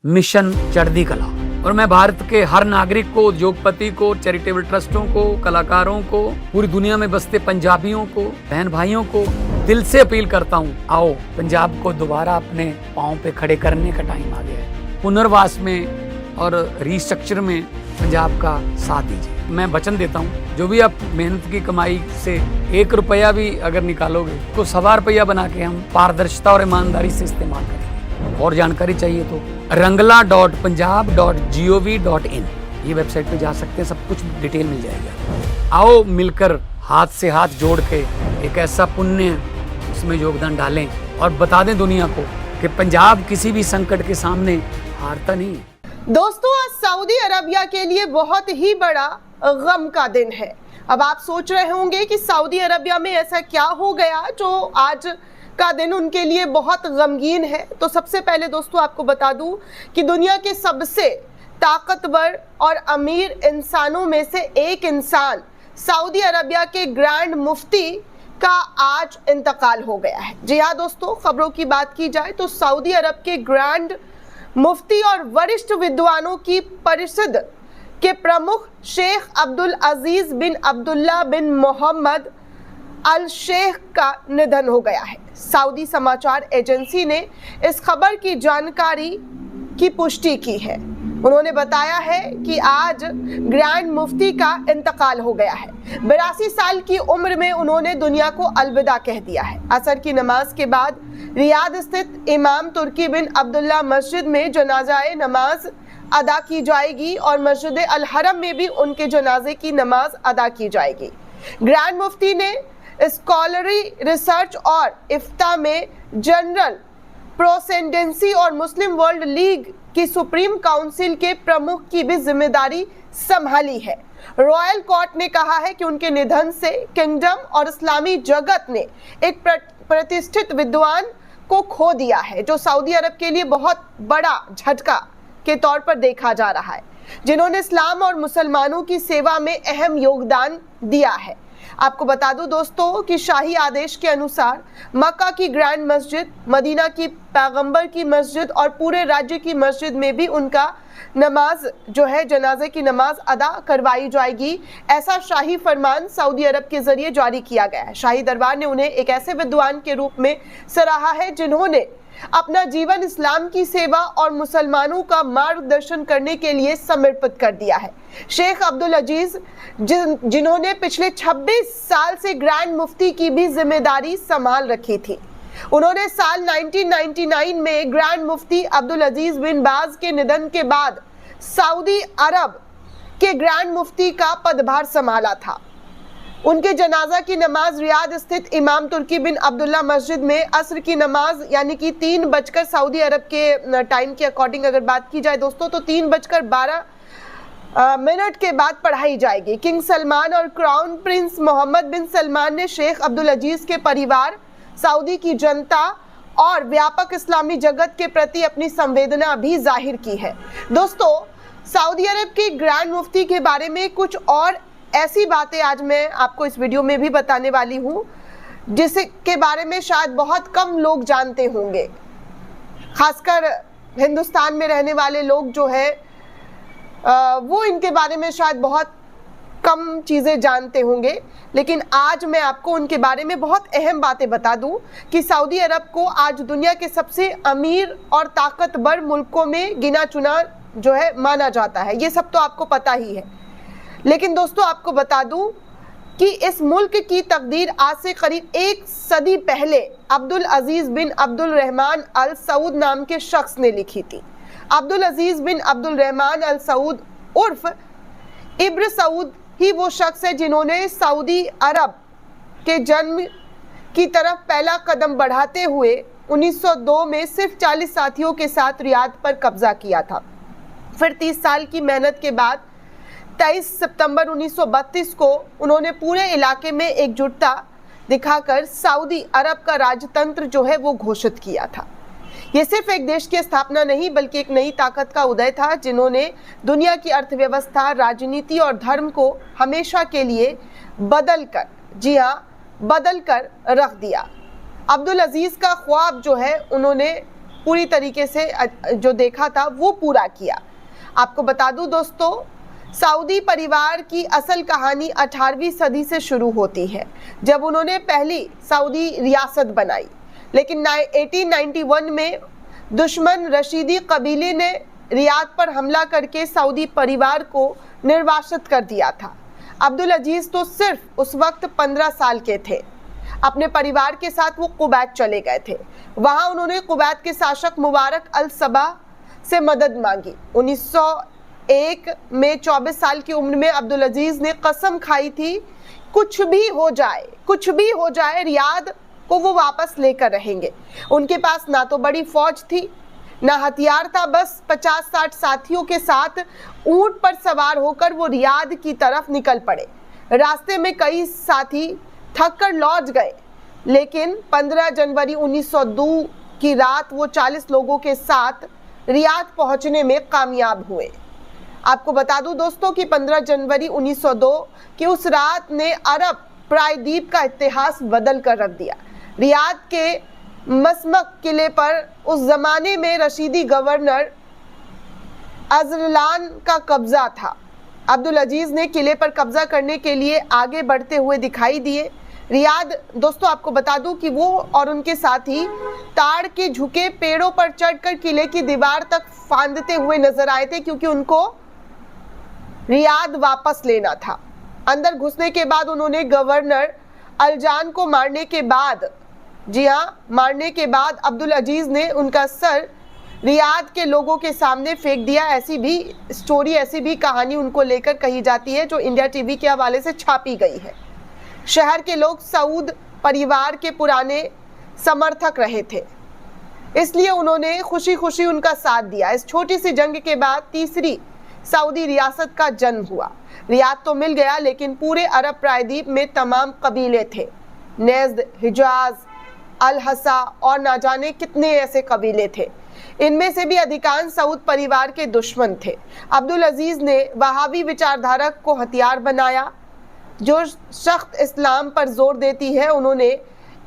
Mission चढ़ती कला। और मैं भारत के हर नागरिक को, उद्योगपति को, चैरिटेबल ट्रस्टों को, कलाकारों को, पूरी दुनिया में बसते पंजाबियों को, बहन भाइयों को दिल से अपील करता हूँ, आओ पंजाब को दोबारा अपने पाँव पे खड़े करने का टाइम आ गया है। पुनर्वास में और रिस्ट्रक्चर में पंजाब का साथ दीजिए। मैं वचन देता हूँ, जो भी आप मेहनत की कमाई से 1 रुपया भी अगर निकालोगे तो 1.25 रुपया बना के हम पारदर्शिता और ईमानदारी से इस्तेमाल करेंगे। और जानकारी चाहिए तो rangla.punjab.gov.in ये वेबसाइट पे जा सकते हैं, सब कुछ डिटेल मिल जाएगा। आओ मिलकर हाथ से हाथ जोड़ के एक ऐसा पुण्य उसमें योगदान डालें और बता दें दुनिया को कि पंजाब किसी भी संकट के सामने हारता नहीं है। दोस्तों, आज सऊदी अरबिया के लिए बहुत ही बड़ा गम का दिन है। अब आप सोच रहे होंगे कि सऊदी अरबिया में ऐसा क्या हो गया जो आज का दिन उनके लिए बहुत गमगीन है। तो सबसे पहले दोस्तों आपको बता दूं कि दुनिया के सबसे ताकतवर और अमीर इंसानों में से एक इंसान सऊदी अरबिया के ग्रैंड मुफ्ती का आज इंतकाल हो गया है। जी हाँ दोस्तों, खबरों की बात की जाए तो सऊदी अरब के ग्रैंड मुफ्ती और वरिष्ठ विद्वानों की परिषद के प्रमुख शेख अब्दुल अजीज बिन अब्दुल्ला बिन मोहम्मद अल शेख का निधन हो गया है। सऊदी समाचार एजेंसी ने इस खबर की जानकारी की पुष्टि की है। उन्होंने बताया है कि आज ग्रैंड मुफ्ती का इंतकाल हो गया है। 82 साल की उम्र में उन्होंने दुनिया को अलविदा कह दिया है। असर की नमाज के बाद रियाद स्थित इमाम तुर्की बिन अब्दुल्ला मस्जिद में जनाजाए नमाज अदा की जाएगी और मस्जिद अल हरम में भी उनके जनाजे की नमाज अदा की जाएगी। ग्रैंड मुफ्ती ने स्कॉलरी रिसर्च और इफ्ता में जनरल प्रोसेंडेंसी और मुस्लिम वर्ल्ड लीग की सुप्रीम काउंसिल के प्रमुख की भी जिम्मेदारी संभाली है। रॉयल कोर्ट ने कहा है कि उनके निधन से किंगडम और इस्लामी जगत ने एक प्रतिष्ठित विद्वान को खो दिया है, जो सऊदी अरब के लिए बहुत बड़ा झटका के तौर पर देखा जा रहा है, जिन्होंने इस्लाम और मुसलमानों की सेवा में अहम योगदान दिया है। आपको बता दूं दोस्तों कि शाही आदेश के अनुसार मक्का की ग्रैंड मस्जिद, मदीना की पैगंबर की मस्जिद और पूरे राज्य की मस्जिद में भी उनका नमाज जो है जनाजे की नमाज अदा करवाई जाएगी। ऐसा शाही फरमान सऊदी अरब के जरिए जारी किया गया है। शाही दरबार ने उन्हें एक ऐसे विद्वान के रूप में सराहा है जिन्होंने अपना जीवन इस्लाम की सेवा और मुसलमानों का मार्गदर्शन करने के लिए समर्पित कर दिया है। शेख अब्दुल अजीज जिन्होंने पिछले 26 साल से ग्रैंड मुफ्ती की भी जिम्मेदारी संभाल रखी थी, उन्होंने साल 1999 में ग्रैंड मुफ्ती अब्दुल अजीज बिन बाज के निधन के बाद सऊदी अरब के ग्रैंड मुफ्ती का पदभार संभाला था। उनके जनाजा की नमाज रियाद स्थित इमाम तुर्की बिन अब्दुल्ला मस्जिद में असर की नमाज यानी कि 3 बजकर सऊदी अरब के टाइम के अकॉर्डिंग अगर बात की जाए दोस्तों तो 3:12 के बाद पढ़ाई जाएगी। किंग सलमान और क्राउन प्रिंस मोहम्मद बिन सलमान ने शेख अब्दुल अजीज के परिवार, सऊदी की जनता और व्यापक इस्लामी जगत के प्रति अपनी संवेदना भी जाहिर की है। दोस्तों, सऊदी अरब के ग्रैंड मुफ्ती के बारे में कुछ और ऐसी बातें आज मैं आपको इस वीडियो में भी बताने वाली हूँ जिसके बारे में शायद बहुत कम लोग जानते होंगे। खासकर हिंदुस्तान में रहने वाले लोग जो है वो इनके बारे में शायद बहुत कम चीज़ें जानते होंगे, लेकिन आज मैं आपको उनके बारे में बहुत अहम बातें बता दूं कि सऊदी अरब को आज दुनिया के सबसे अमीर और ताकतवर मुल्कों में गिना चुना जो है माना जाता है। ये सब तो आपको पता ही है, लेकिन दोस्तों आपको बता दूं कि इस मुल्क की तकदीर आज से करीब 1 सदी पहले अब्दुल अजीज बिन अब्दुल रहमान अल सऊद नाम के शख्स ने लिखी थी। अब्दुल अजीज बिन अब्दुल रहमान अल सऊद उर्फ इब्न सऊद ही वो शख्स है जिन्होंने सऊदी अरब के जन्म की तरफ पहला कदम बढ़ाते हुए 1902 में सिर्फ 40 साथियों के साथ रियाद पर कब्जा किया था। फिर 30 साल की मेहनत के बाद 23 सितंबर 1932 को उन्होंने पूरे इलाके में एकजुटता दिखाकर सऊदी अरब का राजतंत्र जो है वो घोषित किया था। ये सिर्फ एक देश की स्थापना नहीं बल्कि एक नई ताकत का उदय था जिन्होंने दुनिया की अर्थव्यवस्था, राजनीति और धर्म को हमेशा के लिए बदलकर, जी हाँ, बदल कर रख दिया। अब्दुल अजीज का ख्वाब जो है उन्होंने पूरी तरीके से जो देखा था वो पूरा किया। आपको बता दूं दोस्तों, सऊदी परिवार की असल कहानी 18वीं सदी से शुरू होती है, जब उन्होंने पहली सऊदी रियासत बनाई। लेकिन 1891 में दुश्मन रशीदी कबीले ने रियाद पर हमला करके सऊदी परिवार को निर्वासित कर दिया था। अब्दुल अजीज तो सिर्फ उस वक्त 15 साल के थे। अपने परिवार के साथ वो कुवैत चले गए थे। वहां उन्होंने कुवैत के शासक मुबारक अल सबा से मदद मांगी। 1901 में 24 साल की उम्र में अब्दुल अजीज ने कसम खाई थी, कुछ भी हो जाए रियाद को वो वापस लेकर रहेंगे। उनके पास ना तो बड़ी फौज थी, ना हथियार था, बस 50-60 साथियों के साथ ऊंट पर सवार होकर वो रियाद की तरफ निकल पड़े। रास्ते में कई साथी थक कर लौट गए, लेकिन 15 जनवरी 1902 की रात वो 40 लोगों के साथ रियाद पहुंचने में कामयाब हुए। आपको बता दूं दोस्तों कि 15 जनवरी 1902 की उस रात ने अरब प्रायद्वीप का इतिहास बदल कर रख दिया। रियाद के मसमक किले पर उस जमाने में रशीदी गवर्नर अजरलान का कब्जा था। अब्दुल अजीज ने किले पर कब्जा करने के लिए आगे बढ़ते हुए दिखाई दिए। रियाद दोस्तों, आपको बता दूं कि वो और उनके साथी ताड़ के झुके पेड़ों पर चढ़कर किले की दीवार तक फांदते हुए नजर आए थे, क्योंकि उनको रियाद वापस लेना था। अंदर घुसने के बाद उन्होंने गवर्नर अलजान को मारने के बाद अब्दुल अजीज ने उनका सर रियाद के लोगों के सामने फेंक दिया। ऐसी भी कहानी उनको लेकर कही जाती है, जो इंडिया टीवी के हवाले से छापी गई है। शहर के लोग सऊद परिवार के पुराने समर्थक रहे थे, इसलिए उन्होंने खुशी खुशी उनका साथ दिया। इस छोटी सी जंग के बाद तीसरी सऊदी रियासत का जन्म हुआ। रियाद तो मिल गया, लेकिन पूरे अरब प्रायद्वीप में तमाम कबीले थे। नेज़्द, हिजाज, अल हसा और ना जाने कितने ऐसे कबीले थे। इनमें से भी अधिकांश सऊद परिवार के दुश्मन थे। अब्दुल अजीज ने वहाबी विचारधारा को हथियार बनाया, जो सख्त इस्लाम पर जोर देती है। उन्होंने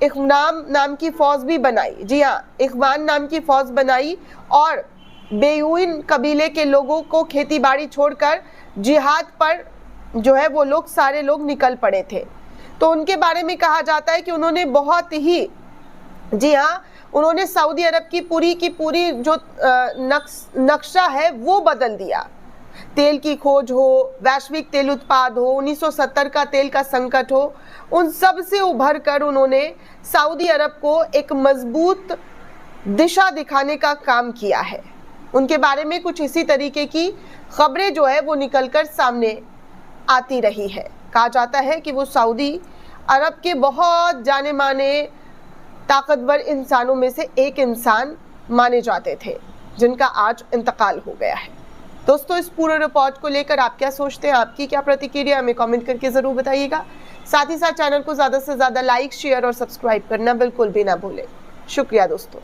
इख्वान नाम की फौज भी बनाई। जी हाँ, इख्वान नाम की फौज बनाई और बेयूइन कबीले के लोगों को खेती बाड़ी छोड़कर जिहाद पर जो है वो लोग सारे लोग निकल पड़े थे। तो उनके बारे में कहा जाता है कि उन्होंने बहुत ही, जी हाँ, उन्होंने सऊदी अरब की पूरी जो नक्शा है वो बदल दिया। तेल की खोज हो, वैश्विक तेल उत्पाद हो, 1970 का तेल का संकट हो, उन सब से उभर कर उन्होंने सऊदी अरब को एक मजबूत दिशा दिखाने का काम किया है। उनके बारे में कुछ इसी तरीके की खबरें जो है वो निकलकर सामने आती रही है। कहा जाता है कि वो सऊदी अरब के बहुत जाने माने ताकतवर इंसानों में से एक इंसान माने जाते थे, जिनका आज इंतकाल हो गया है। दोस्तों, इस पूरे रिपोर्ट को लेकर आप क्या सोचते हैं, आपकी क्या प्रतिक्रिया, हमें कमेंट करके ज़रूर बताइएगा। साथ ही साथ चैनल को ज़्यादा से ज़्यादा लाइक, शेयर और सब्सक्राइब करना बिल्कुल भी ना भूलें। शुक्रिया दोस्तों।